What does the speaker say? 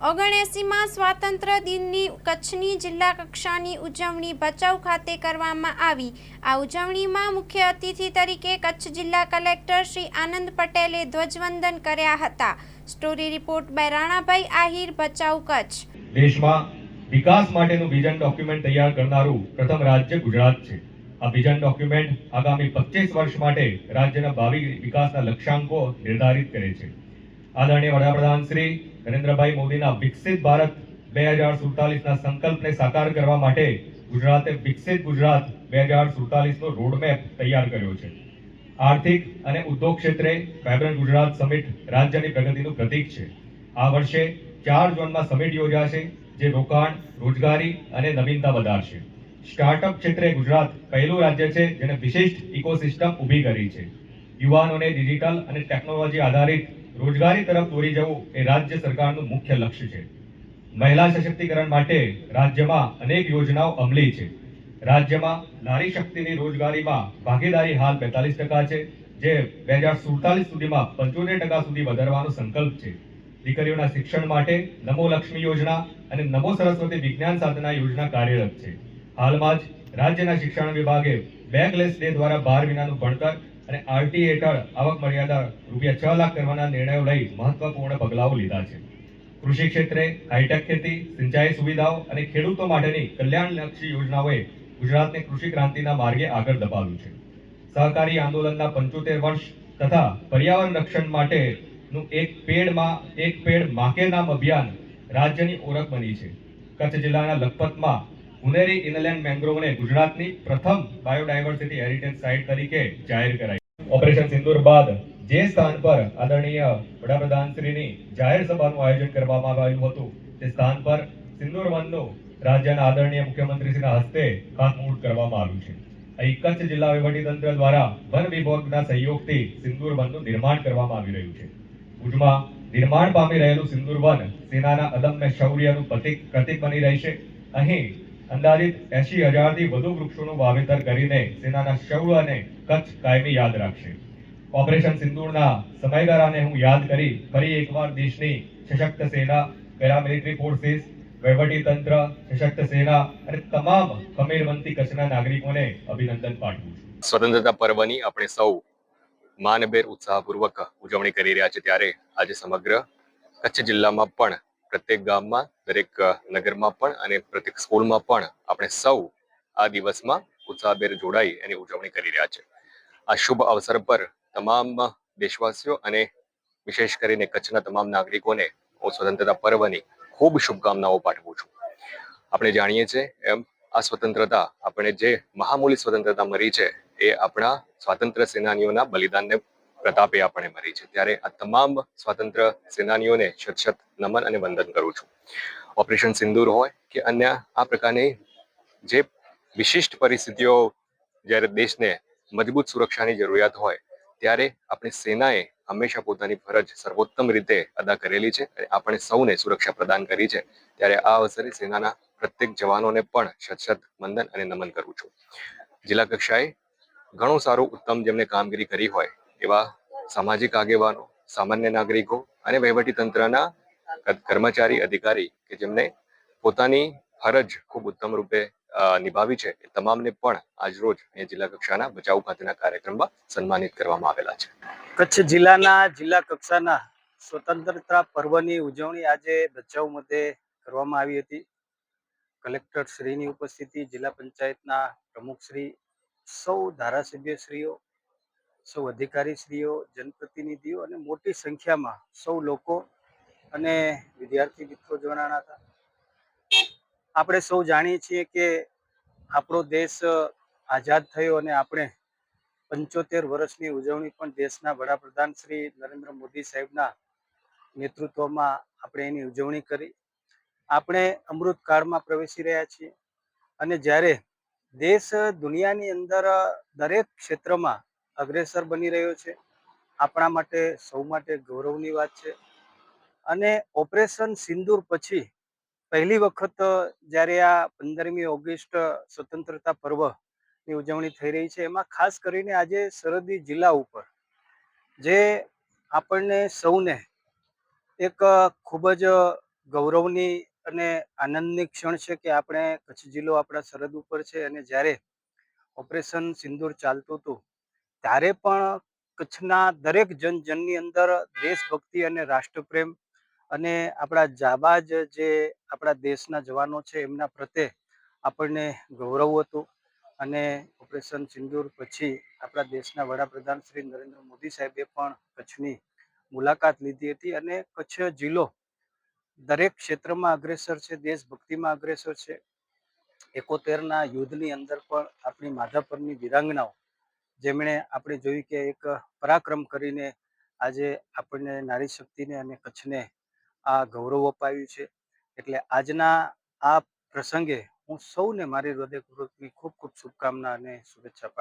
79માં સ્વાતંત્ર્ય દિનની કચ્છની જિલ્લા કક્ષાની ઉજવણી ભચાઉ ખાતે કરવામાં આવી। આ ઉજવણીમાં મુખ્ય અતિથિ તરીકે કચ્છ જિલ્લા કલેક્ટર શ્રી આનંદ પટેલે ધ્વજવંદન કર્યા હતા। Story report by Ranabhai Ahir, Bhachau, Kutch. દેશમાં વિકાસ માટેનું વિઝન ડોક્યુમેન્ટ તૈયાર કરનારું પ્રથમ રાજ્ય ગુજરાત છે। આ વિઝન ડોક્યુમેન્ટ આગામી 25 વર્ષ માટે રાજ્યના ભાવિ વિકાસના લક્ષ્યાંકો નિર્ધારિત કરે છે। આદરણીય વડાપ્રધાન શ્રી નરેન્દ્રભાઈ મોદીના વિકસિત ભારત 2047ના સંકલ્પને સાકાર કરવા માટે ગુજરાતે વિકસિત ગુજરાત 2047નો રોડમેપ તૈયાર કર્યો છે। આર્થિક અને ઉદ્યોગ ક્ષેત્રે વાયબ્રન્ટ ગુજરાત સમિટ રાજ્યની પ્રગતિનું પ્રતીક છે। આ વર્ષે 4 ઝોનમાં સમિટ યોજાશે, જે રોકાણ, રોજગારી અને નવીનતા વધારશે। સ્ટાર્ટઅપ ક્ષેત્રે ગુજરાત પહેલું રાજ્ય છે જેને વિશિષ્ટ ઇકોસિસ્ટમ ઊભી કરી છે। યુવાનોને ડિજિટલ અને ટેકનોલોજી આધારિત રોજગારી તરફ દોરી જવું એ રાજ્ય સરકારનું મુખ્ય લક્ષ્ય છે। મહિલા સશક્તિકરણ માટે રાજ્યમાં અનેક યોજનાઓ અમલી છે। રાજ્યમાં નારી શક્તિની રોજગારીમાં ભાગીદારી હાલ 42% છે, જે 2047 સુધીમાં 75% સુધી વધારવાનો સંકલ્પ છે। દીકરીઓના શિક્ષણ માટે નમો લક્ષ્મી યોજના અને નમો સરસ્વતી વિજ્ઞાન સાધના યોજના કાર્યરત છે। હાલમાં જ રાજ્યના શિક્ષણ વિભાગે બેકલેસ ડે દ્વારા 12 વિનાનું ભણતર અને આરટી હેઠળ આવક મર્યાદા ₹6 લાખ કરવાના નિર્ણયો લઈ મહત્વપૂર્ણ પગલાઓ લીધા છે। કૃષિ ક્ષેત્રે હાઈટેક ખેતી, સિંચાઈ સુવિધાઓ અને ખેડૂતો માટેની કલ્યાણલક્ષી યોજનાઓએ ગુજરાતને કૃષિ ક્રાંતિના માર્ગે આગળ ધપાવ્યું છે। સહકારી આંદોલનના 75 વર્ષ તથા પર્યાવરણ રક્ષણ માટેનું એક પેડ માં કે નામ અભિયાન રાજ્યની ઓળખ બની છે। કચ્છ જિલ્લાના લખપતમાં ગુનેરી ઇનલેન્ડ મેંગ્રોવને ગુજરાતની પ્રથમ બાયોડાયવર્સિટી હેરિટેજ સાઇટ તરીકે જાહેર કરાઈ। ઓપરેશન સિંદૂર બાદ જે સ્થાન પર આદરણીય વડાપ્રધાનશ્રીની જાહેર સભાનું આયોજન કરવામાં આવ્યું હતું, તે સ્થાન પર સિંદૂર વનનું રાજ્યના આદરણીય મુખ્યમંત્રીશ્રીના હસ્તે ખાતમુહૂર્ત કરવામાં આવ્યું છે। અહીં કચ્છ જિલ્લા વહીવટીતંત્ર દ્વારા વન વિભાગના સહયોગથી સિંદૂર વનનું નિર્માણ કરવામાં આવી રહ્યું છે। ભુજમાં નિર્માણ પામી રહેલું સિંદૂર વન સેનાના અદમ્ય શૌર્યનું પ્રતીક બની રહેશે। અહીં અંદાજિત 80,000થી વધુ વૃક્ષોનું વાવેતર કરીને સેનાના શૌર્યને કચ્છ કાયમી યાદ રાખશે। ઓપરેશન સિંદૂરના સમયગાળાને હું યાદ કરી ફરી એકવાર દેશની સશક્ત સેના, પેરામિલિટરી ફોર્સિસ, વહીવટીતંત્ર, સશક્ત સેના અને તમામ ખમીરવંતી કચ્છના નાગરિકોને અભિનંદન પાઠવું છું। સ્વતંત્રતા પર્વની આપણે સૌ માનભેર ઉત્સાહપૂર્વક ઉજવણી કરી રહ્યા છે, ત્યારે આજે સમગ્ર કચ્છ જિલ્લામાં પણ પ્રત્યેક ગામમાં, દરેક નગરમાં પણ અને પ્રત્યેક સ્કૂલમાં પણ આપણે સૌ આ દિવસમાં ઉત્સાહભેર જોડાઈ એની ઉજવણી કરી રહ્યા છે। આ શુભ અવસર પર તમામ દેશવાસીઓ અને વિશેષ કરીને કચ્છના તમામ નાગરિકોને હું સ્વતંત્રતા પર્વની ખૂબ શુભકામનાઓ પાઠવું છું। આપણે જાણીએ છીએ એમ આ સ્વતંત્રતા, આપણે જે મહામૂલી સ્વતંત્રતા મળી છે એ આપણા સ્વાતંત્ર્ય સેનાનીઓના બલિદાનને પ્રતાપે આપણે મળી છે। ત્યારે આ તમામ સ્વાતંત્ર્ય સેનાનીઓને શત નમન અને વંદન કરું છું। ઓપરેશન સિંદૂર હોય કે અન્ય આ પ્રકારની જે વિશિષ્ટ પરિસ્થિતિઓ, જ્યારે દેશને મજબૂત સુરક્ષાની જરૂરિયાત હોય, ત્યારે આપણી સેનાએ હંમેશા પોતાની ફરજ સર્વોત્તમ રીતે અદા કરેલી છે અને આપણે સૌને સુરક્ષા પ્રદાન કરી છે। ત્યારે આ અવસરે સેનાના પ્રત્યેક જવાનોને પણ શત વંદન અને નમન કરું છું। જિલ્લા કક્ષાએ ઘણું સારું ઉત્તમ જેમને કામગીરી કરી હોય એવા સામાજિક આગેવાનો, સામાન્ય નાગરિકો અને વહીવટીતંત્રના કર્મચારી, અધિકારી કે જેમને પોતાની ફરજ ખૂબ ઉત્તમ રૂપે નિભાવી છે, એ તમામને પણ આજરોજ અહીંયા જિલ્લા કક્ષાના ભચાઉ ખાતેના કાર્યક્રમમાં સન્માનિત કરવામાં આવેલા છે। કચ્છ જિલ્લાના જિલ્લા કક્ષાના સ્વતંત્રતા પર્વની ઉજવણી આજે ભચાઉ મધ્યે કરવામાં આવી હતી। કલેક્ટર શ્રીની ઉપસ્થિતિ, જિલ્લા પંચાયતના પ્રમુખશ્રી, સૌ ધારાસભ્યશ્રીઓ, સૌ અધિકારીશ્રીઓ, જનપ્રતિનિધિઓ અને મોટી સંખ્યામાં સૌ લોકો અને વિદ્યાર્થી મિત્રો જોડાણા હતા। આપણે સૌ જાણીએ છીએ કે આપણો દેશ આઝાદ થયો અને આપણે 75 વર્ષની ઉજવણી પણ દેશના વડાપ્રધાન શ્રી નરેન્દ્ર મોદી સાહેબના નેતૃત્વમાં આપણે એની ઉજવણી કરી। આપણે અમૃતકાળમાં પ્રવેશી રહ્યા છીએ અને જ્યારે દેશ દુનિયાની અંદર દરેક ક્ષેત્રમાં અગ્રેસર બની રહ્યો છે, આપણા માટે સૌ માટે ગૌરવની વાત છે। અને ઓપરેશન સિંદૂર પછી પહેલી વખત જ્યારે આ 15મી ઓગસ્ટ સ્વતંત્રતા પર્વની ઉજવણી થઈ રહી છે, એમાં ખાસ કરીને આજે સરહદી જિલ્લા ઉપર જે આપણને સૌને એક ખૂબ જ ગૌરવની અને આનંદની ક્ષણ છે કે આપણે કચ્છ જિલ્લો આપણા સરહદ ઉપર છે અને જ્યારે ઓપરેશન સિંદૂર ચાલતું હતું ત્યારે પણ કચ્છના દરેક જનની અંદર દેશભક્તિ અને રાષ્ટ્રપ્રેમ અને આપણા જાબાજ જે આપણા દેશના જવાનો છે એમના પ્રત્યે આપણને ગૌરવ હતું. અને ઓપરેશન સિંદૂર પછી આપણા દેશના વડાપ્રધાન શ્રી નરેન્દ્ર મોદી સાહેબે પણ કચ્છની મુલાકાત લીધી હતી અને કચ્છ જિલ્લો દરેક ક્ષેત્રમાં અગ્રેસર છે, દેશભક્તિમાં અગ્રેસર છે. 71ના યુદ્ધની અંદર પણ આપણી માધાપરની વીરાંગનાઓ જેમણે આપણે જોયું કે એક પરાક્રમ કરીને આજે આપણને નારી શક્તિને અને કચ્છને આ ગૌરવ અપાવ્યું છે. એટલે આજના આ પ્રસંગે હું સૌને મારી હૃદયપૂર્વકની ખૂબ ખૂબ શુભકામના અને શુભેચ્છા પાઠવું.